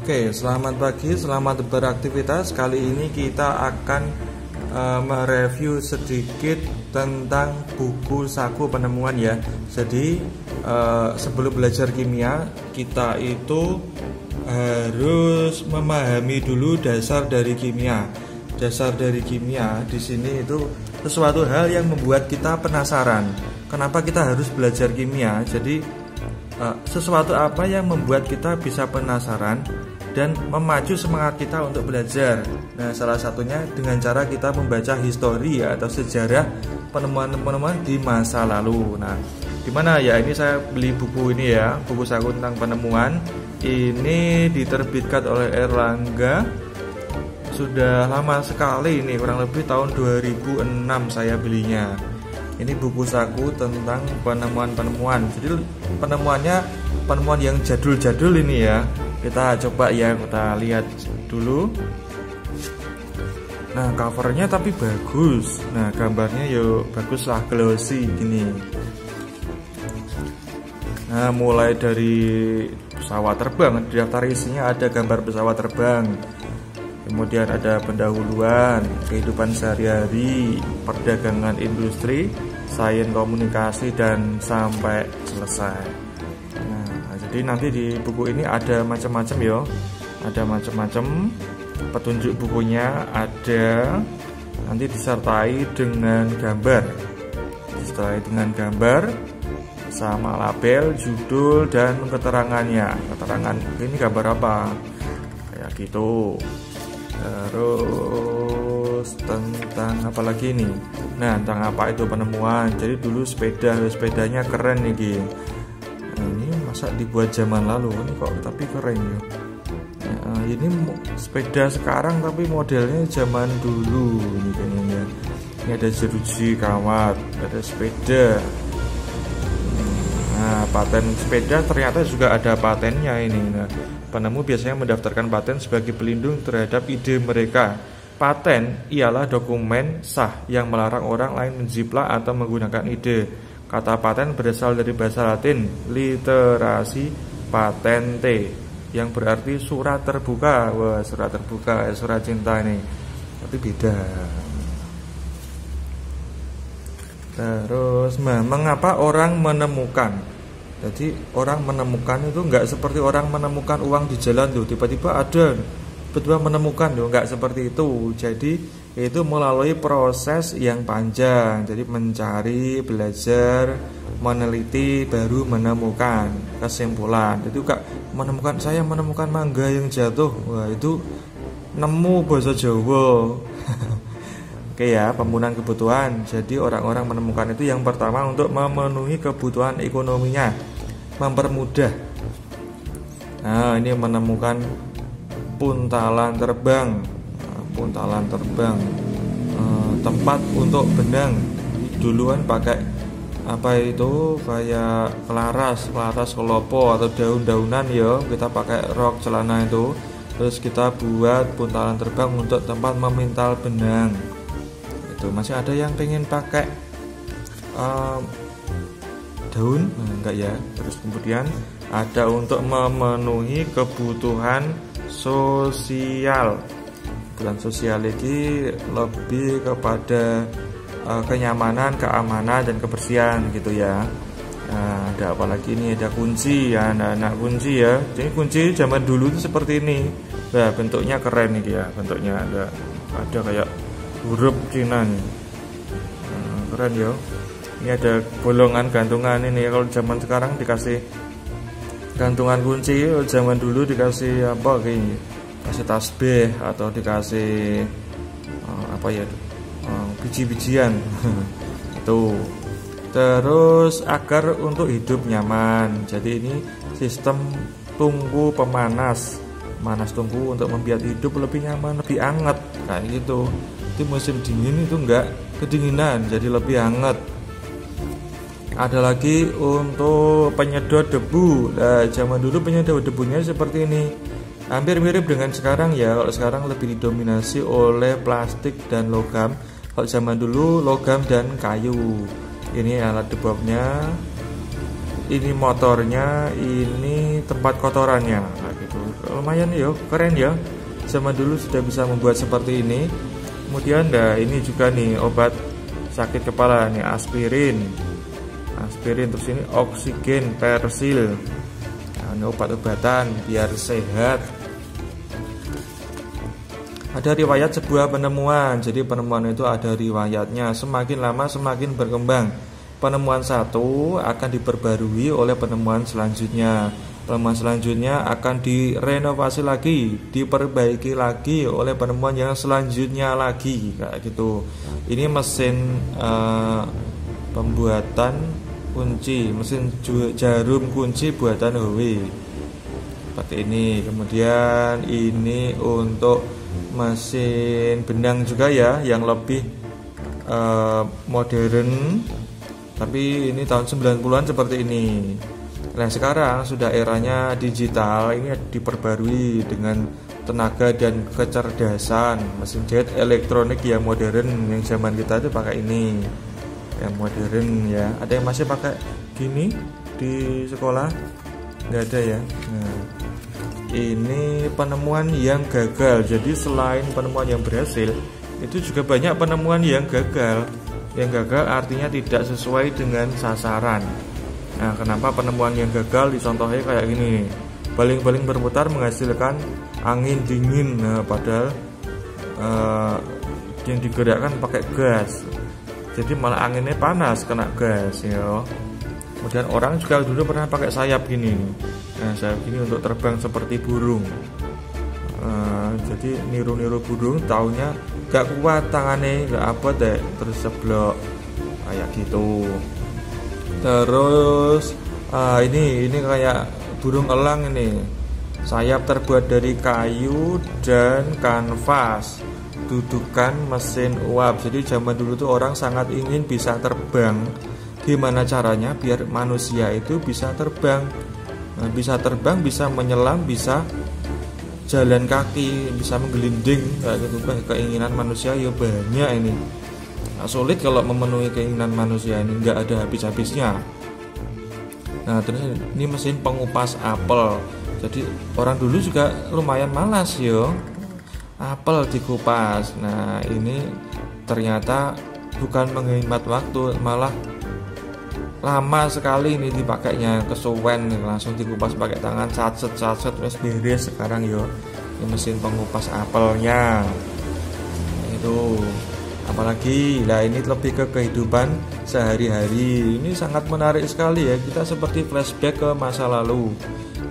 Oke, selamat pagi, selamat beraktivitas. Kali ini kita akan mereview sedikit tentang buku saku penemuan ya. Jadi sebelum belajar kimia, kita itu harus memahami dulu dasar dari kimia. Dasar dari kimia di sini itu sesuatu hal yang membuat kita penasaran. Kenapa kita harus belajar kimia? Jadi sesuatu apa yang membuat kita bisa penasaran dan memacu semangat kita untuk belajar. Nah, salah satunya dengan cara kita membaca histori atau sejarah penemuan-penemuan di masa lalu. Nah, dimana ya, ini saya beli buku ini ya, buku saku tentang penemuan. Ini diterbitkan oleh Erlangga. Sudah lama sekali ini, kurang lebih tahun 2006 saya belinya. Ini buku saku tentang penemuan-penemuan. Jadi penemuan yang jadul-jadul ini ya. Kita coba ya, kita lihat dulu. Nah, covernya tapi bagus. Nah, gambarnya yuk bagus lah, glossy gini. Nah, mulai dari pesawat terbang, di daftar isinya ada gambar pesawat terbang. Kemudian ada pendahuluan, kehidupan sehari-hari, perdagangan industri, sains komunikasi, dan sampai selesai. Nah, jadi nanti di buku ini ada macam-macam ya. Ada macam-macam petunjuk bukunya, ada nanti disertai dengan gambar. Disertai dengan gambar sama label, judul, dan keterangannya. Keterangan ini gambar apa? Kayak gitu. Terus tentang apa lagi nih? Nah, tentang apa itu penemuan. Jadi dulu sepedanya keren nih. Nah, ini masa dibuat zaman lalu ini kok tapi keren ya. Nah, ini sepeda sekarang tapi modelnya zaman dulu ini kayaknya. Ini ada jeruji kawat, ada sepeda. Nah, paten sepeda ternyata juga ada patennya ini. Nah, penemu biasanya mendaftarkan paten sebagai pelindung terhadap ide mereka. Paten ialah dokumen sah yang melarang orang lain menjiplak atau menggunakan ide. Kata paten berasal dari bahasa Latin literasi patente, yang berarti surat terbuka. Wah, surat terbuka, surat cinta ini. Tapi beda. Terus, mengapa orang menemukan? Jadi orang menemukan itu nggak seperti orang menemukan uang di jalan tuh, tiba-tiba ada, tiba-tiba menemukan tuh, nggak seperti itu. Jadi itu melalui proses yang panjang. Jadi mencari, belajar, meneliti, baru menemukan kesimpulan. Jadi kak menemukan, saya menemukan mangga yang jatuh, wah itu nemu bahasa Jawa. Oke ya, pembunuhan kebutuhan. Jadi orang-orang menemukan itu yang pertama untuk memenuhi kebutuhan ekonominya, mempermudah. Nah, ini menemukan puntalan terbang, tempat untuk benang. Duluan pakai apa itu, kayak kelaras kelopo atau daun-daunan ya. Kita pakai rok celana itu, terus kita buat puntalan terbang untuk tempat memintal benang. Masih ada yang pengen pakai daun, enggak ya. Terus kemudian ada untuk memenuhi kebutuhan sosial. Kebutuhan sosial ini lebih kepada kenyamanan, keamanan, dan kebersihan gitu ya. Nah, ada apa lagi ini? Ada kunci ya, anak-anak kunci ya. Jadi kunci zaman dulu itu seperti ini. Nah, bentuknya keren nih ya, bentuknya ada kayak huruf Cina nih. Nah, keren ya. Ini ada bolongan gantungan ini ya. Kalau zaman sekarang dikasih gantungan kunci, zaman dulu dikasih apa kayak kasih tasbih atau dikasih apa ya, biji-bijian. Itu. Terus agar untuk hidup nyaman. Jadi ini sistem tungku pemanas. Manas tungku untuk membuat hidup lebih nyaman, lebih hangat kayak gitu. Di musim dingin itu enggak kedinginan, jadi lebih hangat. Ada lagi untuk penyedot debu. Nah, zaman dulu penyedot debunya seperti ini. Hampir mirip dengan sekarang ya. Kalau sekarang lebih didominasi oleh plastik dan logam. Kalau zaman dulu logam dan kayu. Ini alat debobnya, ini motornya, ini tempat kotorannya. Nah, gitu. gitu. Lumayan ya, keren ya. Zaman dulu sudah bisa membuat seperti ini. Kemudian ini juga nih obat sakit kepala nih, aspirin, terus ini oksigen persil. Nah, ini obat-obatan biar sehat. Ada riwayat sebuah penemuan. Jadi penemuan itu ada riwayatnya. Semakin lama semakin berkembang. Penemuan satu akan diperbarui oleh penemuan selanjutnya. Penemuan selanjutnya akan direnovasi lagi, diperbaiki lagi oleh penemuan yang selanjutnya lagi, kayak gitu. Ini mesin pembuatan kunci, mesin jarum kunci buatan Howe. Seperti ini. Kemudian ini untuk mesin benang juga ya, yang lebih modern. Tapi ini tahun 90-an seperti ini. Nah sekarang sudah eranya digital, ini diperbarui dengan tenaga dan kecerdasan. Mesin jahit elektronik yang modern, yang zaman kita itu pakai ini, yang modern ya. Ada yang masih pakai gini di sekolah? Nggak ada ya. Nah, ini penemuan yang gagal. Jadi selain penemuan yang berhasil, itu juga banyak penemuan yang gagal. Yang gagal artinya tidak sesuai dengan sasaran. Nah, kenapa penemuan yang gagal? Dicontohnya kayak gini, baling-baling berputar menghasilkan angin dingin. Nah, padahal yang digerakkan pakai gas, jadi malah anginnya panas kena gas ya. Kemudian orang juga dulu pernah pakai sayap gini. Nah, sayap gini untuk terbang seperti burung. Jadi niru-niru burung, taunya gak kuat tangannya, gak apa deh, terus seblok kayak gitu. Terus ini kayak burung elang ini, sayap terbuat dari kayu dan kanvas, dudukan mesin uap. Jadi zaman dulu tuh orang sangat ingin bisa terbang. Gimana caranya biar manusia itu bisa terbang? Nah, bisa terbang, bisa menyelam, bisa jalan kaki, bisa menggelinding kayak gitu. Keinginan manusia ya banyak ini. Nah, sulit kalau memenuhi keinginan manusia ini, nggak ada habis-habisnya. Nah terus ini mesin pengupas apel. Jadi orang dulu juga lumayan malas yo, apel dikupas. Nah ini ternyata bukan menghemat waktu, malah lama sekali ini dipakainya, kesuwen langsung dikupas pakai tangan, sacet wes beres sekarang yo. Ini mesin pengupas apelnya itu. Apalagi lah ini lebih ke kehidupan sehari-hari. Ini sangat menarik sekali ya. Kita seperti flashback ke masa lalu.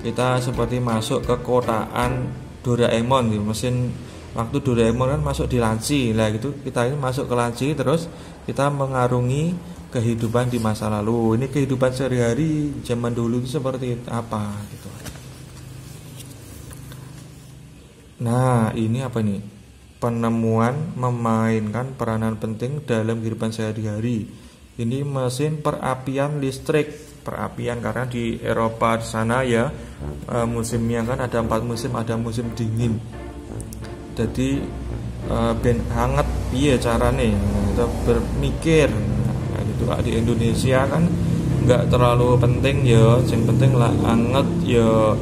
Kita seperti masuk ke kotaan Doraemon, mesin waktu Doraemon kan masuk di laci. Lah gitu kita ini masuk ke laci, terus kita mengarungi kehidupan di masa lalu. Ini kehidupan sehari-hari zaman dulu itu seperti apa gitu. Nah ini apa nih? Penemuan memainkan peranan penting dalam kehidupan sehari-hari. Ini mesin perapian listrik. Perapian karena di Eropa di sana ya, musimnya kan ada 4 musim, ada musim dingin. Jadi ben hangat piye carane, kita berpikir gitu. Di Indonesia kan nggak terlalu penting ya, yang penting lah anget ya.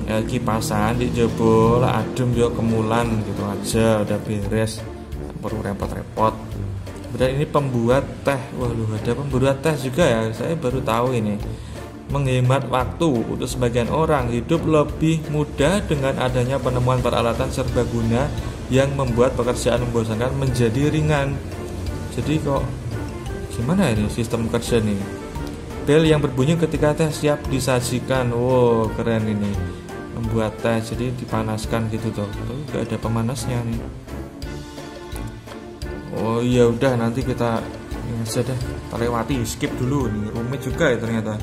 Ya, kipasan dijebol adem yo kemulan gitu aja, udah beres, perlu repot-repot. Dan ini pembuat teh, waduh ada pembuat teh juga ya, saya baru tahu ini. Menghemat waktu untuk sebagian orang, hidup lebih mudah dengan adanya penemuan peralatan serbaguna yang membuat pekerjaan membosankan menjadi ringan. Jadi kok gimana ini sistem kerja nih? Bel yang berbunyi ketika teh siap disajikan, wow keren ini. Membuat teh jadi dipanaskan gitu tuh, nggak ada pemanasnya nih. Oh iya udah nanti kita aja deh, lewati, skip dulu nih, rumit juga ya ternyata.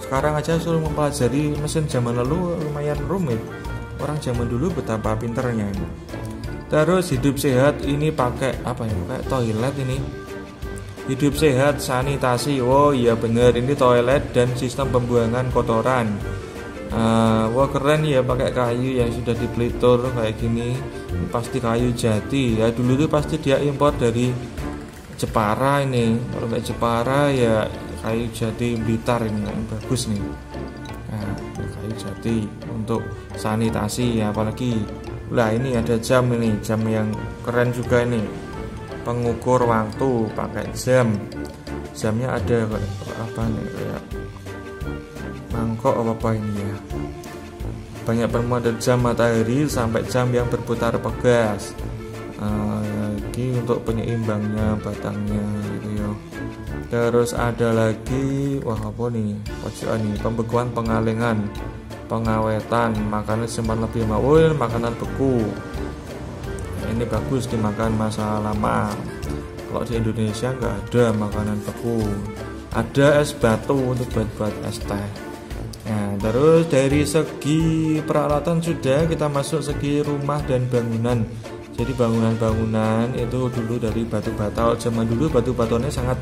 Sekarang aja suruh mempelajari mesin zaman lalu lumayan rumit. Orang zaman dulu betapa pinternya ini. Terus hidup sehat ini pakai apa ya? Kayak toilet ini. Hidup sehat sanitasi. Oh iya bener, ini toilet dan sistem pembuangan kotoran. Wah keren ya, pakai kayu yang sudah dipelitur kayak gini. Ini pasti kayu jati ya, dulu tuh pasti dia impor dari Jepara ini. Kalau nggak Jepara ya kayu jati Blitar ini yang bagus nih. Nah kayu sejati untuk sanitasi, apalagi lah ini ada jam yang keren juga ini, pengukur waktu pakai jamnya ada apa nih, kayak mangkok apa ini ya, banyak permode jam matahari sampai jam yang berputar pegas. Lagi untuk penyeimbangnya batangnya gitu ya. Terus ada lagi apa nih, pojokan nih, pembekuan, pengalengan, pengawetan, makanan simpan lebih lama, makanan beku. Ini bagus dimakan masa lama. Kalau di Indonesia nggak ada makanan beku, ada es batu untuk buat es teh. Nah, terus dari segi peralatan sudah, kita masuk segi rumah dan bangunan. Jadi bangunan-bangunan itu dulu dari batu bata. Zaman dulu batu batanya sangat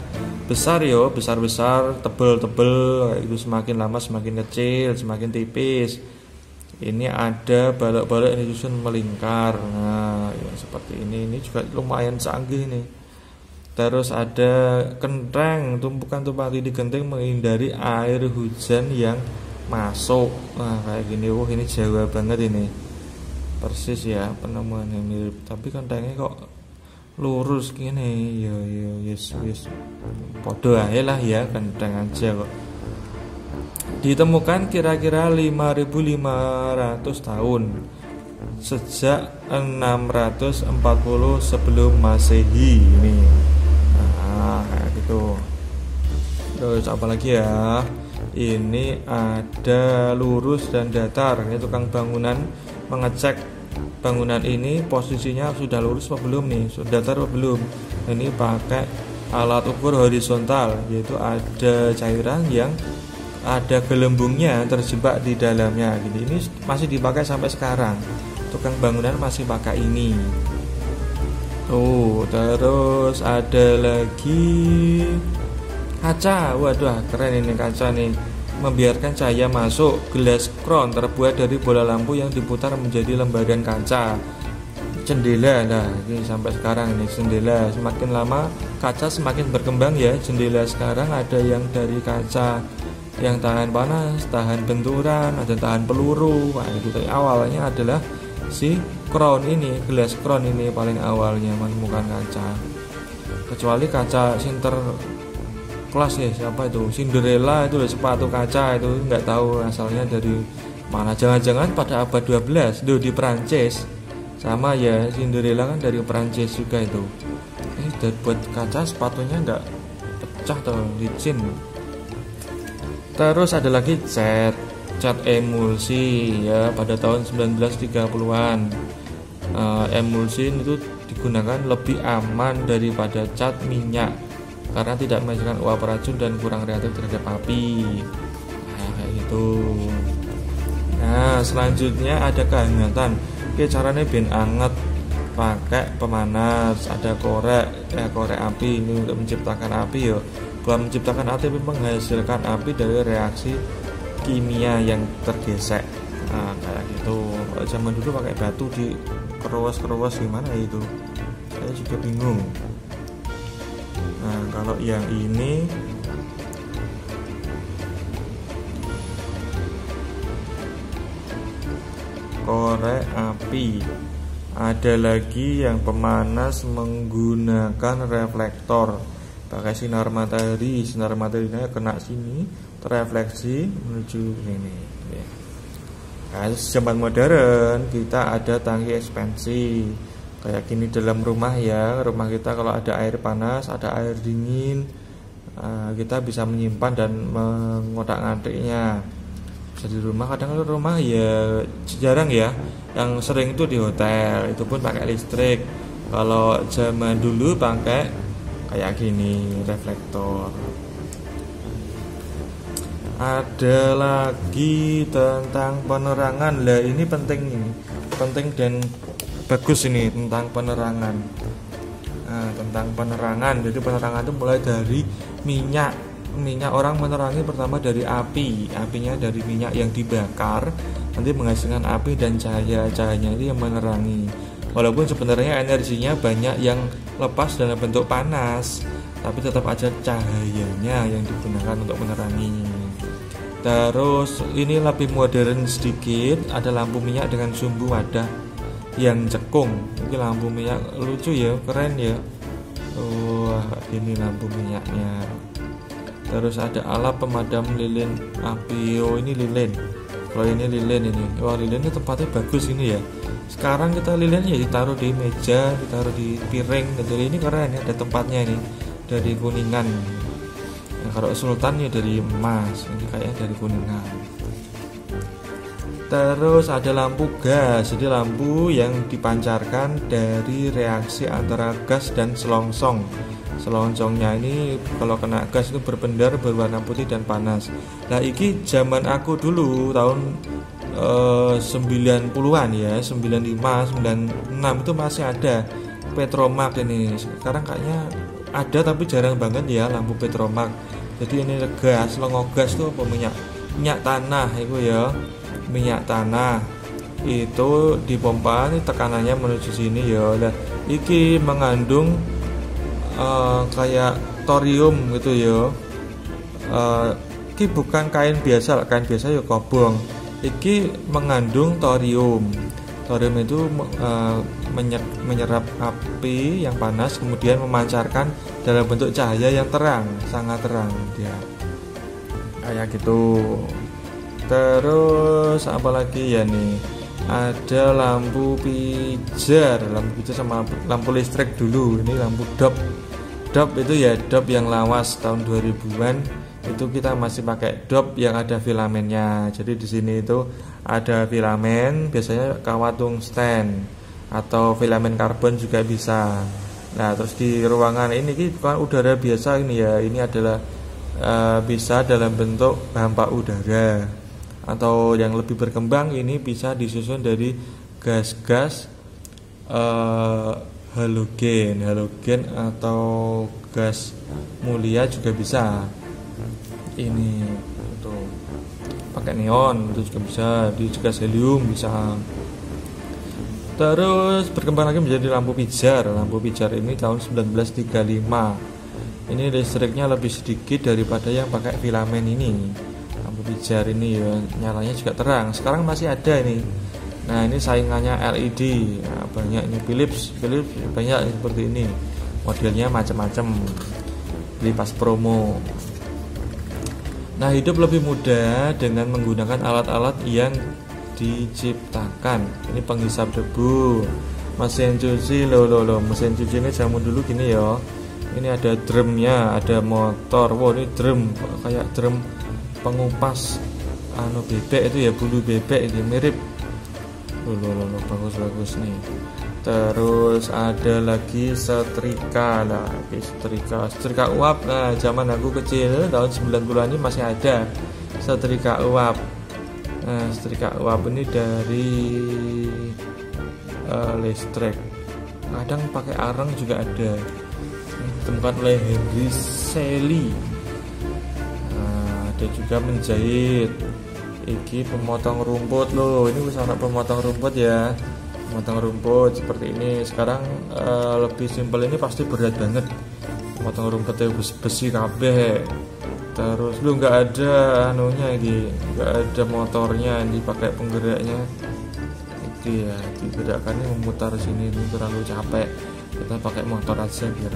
besar yo, besar-besar, tebel-tebel, itu semakin lama semakin kecil, semakin tipis. Ini ada balok-balok yang disusun melingkar. Nah, ya seperti ini juga lumayan canggih nih. Terus ada kenteng, tumpukan-tumpukan titik genting menghindari air hujan yang masuk. Nah, kayak gini, ini Jawa banget ini. Persis ya penemuannya mirip, tapi kentengnya kok lurus gini. Yes podo aja lah ya, kenteng aja kok. Ditemukan kira-kira 5.500 tahun sejak 640 sebelum Masehi ini. Nah, kayak gitu. Terus apa lagi ya? Ini ada lurus dan datar. Ini tukang bangunan mengecek bangunan ini posisinya sudah lurus apa belum nih, sudah datar apa belum. Ini pakai alat ukur horizontal, yaitu ada cairan yang ada gelembungnya terjebak di dalamnya. Ini masih dipakai sampai sekarang. Tukang bangunan masih pakai ini. Terus ada lagi kaca. Waduh, keren ini kaca nih. Membiarkan cahaya masuk. Gelas crown terbuat dari bola lampu yang diputar menjadi lembaran kaca. Jendela, nah ini sampai sekarang ini jendela. Semakin lama kaca semakin berkembang ya. Jendela sekarang ada yang dari kaca yang tahan panas, tahan benturan, ada tahan peluru. Nah, itu awalnya adalah si crown ini, gelas crown ini paling awalnya menemukan kaca. Kecuali kaca sinter kelas ya, siapa itu, Cinderella itu sepatu kaca itu nggak tahu asalnya dari mana. Jangan-jangan pada abad 12 itu di Perancis. Sama ya, Cinderella kan dari Perancis juga itu. Ini buat kaca sepatunya nggak pecah atau licin. Terus ada lagi cat emulsi ya, pada tahun 1930-an. Emulsi itu digunakan lebih aman daripada cat minyak karena tidak menghasilkan uap racun dan kurang reaktif terhadap api. Nah, kayak gitu. Nah, selanjutnya ada kehangatan. Oke, caranya ben anget pakai pemanas. Ada korek api ini untuk menciptakan api ya. Bukan menciptakan api, tapi menghasilkan api dari reaksi kimia yang tergesek. Nah, kayak gitu. Kalau zaman dulu pakai batu di kerowas gimana itu? Saya juga bingung. Nah, kalau yang ini korek api. Ada lagi yang pemanas menggunakan reflektor. Pakai sinar mataharinya kena sini, terrefleksi menuju ini. Nah, zaman modern kita ada tangki ekspansi. Kayak gini dalam rumah ya, rumah kita kalau ada air panas, ada air dingin, kita bisa menyimpan dan mengotak-ngatiknya. Bisa di rumah, kadang rumah ya jarang ya, yang sering itu di hotel, itu pun pakai listrik. Kalau zaman dulu pakai kayak gini, reflektor. Ada lagi tentang penerangan. Lah ini penting dan bagus ini tentang penerangan. Nah, tentang penerangan. Jadi penerangan itu mulai dari minyak. Orang menerangi pertama dari api. Apinya dari minyak yang dibakar, nanti menghasilkan api dan cahayanya itu yang menerangi. Walaupun sebenarnya energinya banyak yang lepas dalam bentuk panas, tapi tetap aja cahayanya yang digunakan untuk menerangi. Terus ini lebih modern sedikit, ada lampu minyak dengan sumbu wadah yang cekung. Ini lampu minyak lucu ya, keren ya. Wah, ini lampu minyaknya. Terus ada alat pemadam lilin api. Oh, ini lilin. Kalau ini lilin ini. Wah, lilin ini tempatnya bagus ini ya. Sekarang kita lilin ya ditaruh di meja, ditaruh di piring. Jadi ini keren ya, ada tempatnya ini. Dari Kuningan. Nah, kalau Sultan ya dari emas, ini kayaknya dari Kuningan. Terus ada lampu gas, jadi lampu yang dipancarkan dari reaksi antara gas dan selongsong. Selongsongnya ini kalau kena gas itu berpendar, berwarna putih dan panas. Nah, ini zaman aku dulu tahun 90-an ya, 95, 96 itu masih ada Petromak ini. Sekarang kayaknya ada tapi jarang banget ya lampu Petromak. Jadi ini gas, lengo gas itu apa, minyak tanah itu ya. Minyak tanah itu dipompa, ini tekanannya menuju sini ya. Nah, iki mengandung kayak thorium gitu ya. Iki bukan kain biasa ya kobong. Iki mengandung thorium. Thorium itu menyerap api yang panas, kemudian memancarkan dalam bentuk cahaya yang terang, sangat terang dia. Kayak gitu. Terus apalagi ya nih? Ada lampu pijar sama lampu listrik dulu. Ini lampu dop. Dop itu ya dop yang lawas tahun 2000-an. Itu kita masih pakai dop yang ada filamennya. Jadi di sini itu ada filamen, biasanya kawat tungsten atau filamen karbon juga bisa. Nah, terus di ruangan ini bukan udara biasa ini ya. Ini adalah bisa dalam bentuk hampa udara, atau yang lebih berkembang ini bisa disusun dari gas-gas halogen atau gas mulia juga bisa. Ini untuk pakai neon itu juga bisa, di gas helium bisa. Terus berkembang lagi menjadi lampu pijar. Lampu pijar ini tahun 1935. Ini listriknya lebih sedikit daripada yang pakai filamen ini. Lampu pijar ini ya, nyalanya juga terang. Sekarang masih ada ini. Nah, ini saingannya LED. Nah, banyak ini Philips banyak seperti ini. Modelnya macam-macam. Beli pas promo. Nah, hidup lebih mudah dengan menggunakan alat-alat yang diciptakan. Ini penghisap debu, mesin cuci, mesin cuci ini zaman dulu gini ya. Ini ada drumnya, ada motor. Wow, ini drum kayak drum pengupas bebek itu ya, bulu bebek ini mirip. Bagus nih. Terus ada lagi setrika. Nah, setrika uap. Nah, zaman aku kecil tahun 90-an ini masih ada setrika uap. Nah, setrika uap ini dari listrik. Kadang pakai arang juga ada. Ditemukan oleh Henry Shelley. Nah, ada juga menjahit. Iki pemotong rumput loh. Ini usaha pemotong rumput ya. Memotong rumput seperti ini. Sekarang lebih simpel, ini pasti berat banget. Memotong rumput itu besi kabeh. Terus lu nggak ada anunya ini, nggak ada motornya, ini pakai penggeraknya. Itu ya, digerakkannya memutar sini, ini terlalu capek. Kita pakai motor aja biar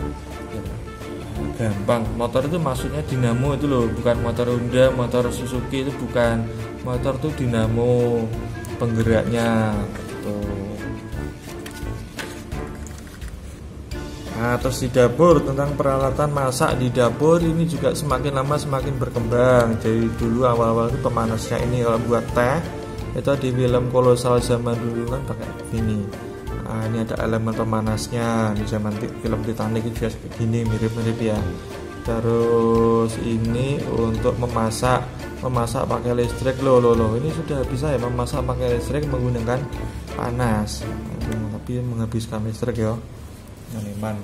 gampang. Motor itu maksudnya dinamo itu loh, bukan motor Honda, motor Suzuki itu bukan. Motor itu dinamo penggeraknya gitu. Nah, terus di dapur, tentang peralatan masak di dapur ini juga semakin lama semakin berkembang. Jadi dulu awal-awal itu pemanasnya ini kalau buat teh itu di film kolosal zaman dulu kan pakai gini. Nah, ini ada elemen pemanasnya. Di zaman film Titanic itu juga gini, mirip-mirip ya. Terus ini untuk memasak pakai listrik loh. Ini sudah bisa ya memasak pakai listrik menggunakan panas. Tapi menghabiskan listrik ya. Nyaman.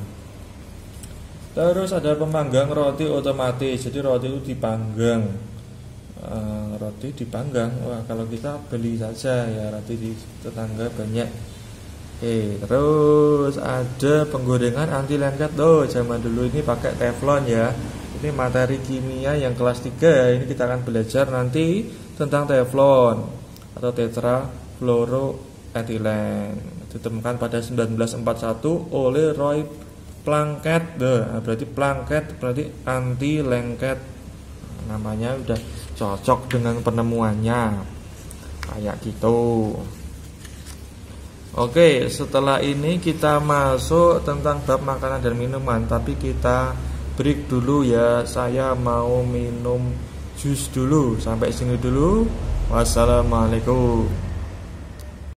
Terus ada pemanggang roti otomatis. Jadi roti itu dipanggang. Wah, kalau kita beli saja ya, roti di tetangga banyak. Terus ada penggorengan anti lengket. Zaman dulu ini pakai teflon ya. Ini materi kimia yang kelas 3. Ini kita akan belajar nanti tentang teflon atau tetrafluoroetilen. Ditemukan pada 1941 oleh Roy Plunkett. Berarti Plunkett berarti anti lengket. Namanya udah cocok dengan penemuannya. Kayak gitu. Oke, setelah ini kita masuk tentang bab makanan dan minuman. Tapi kita break dulu ya. Saya mau minum jus dulu. Sampai sini dulu. Wassalamualaikum.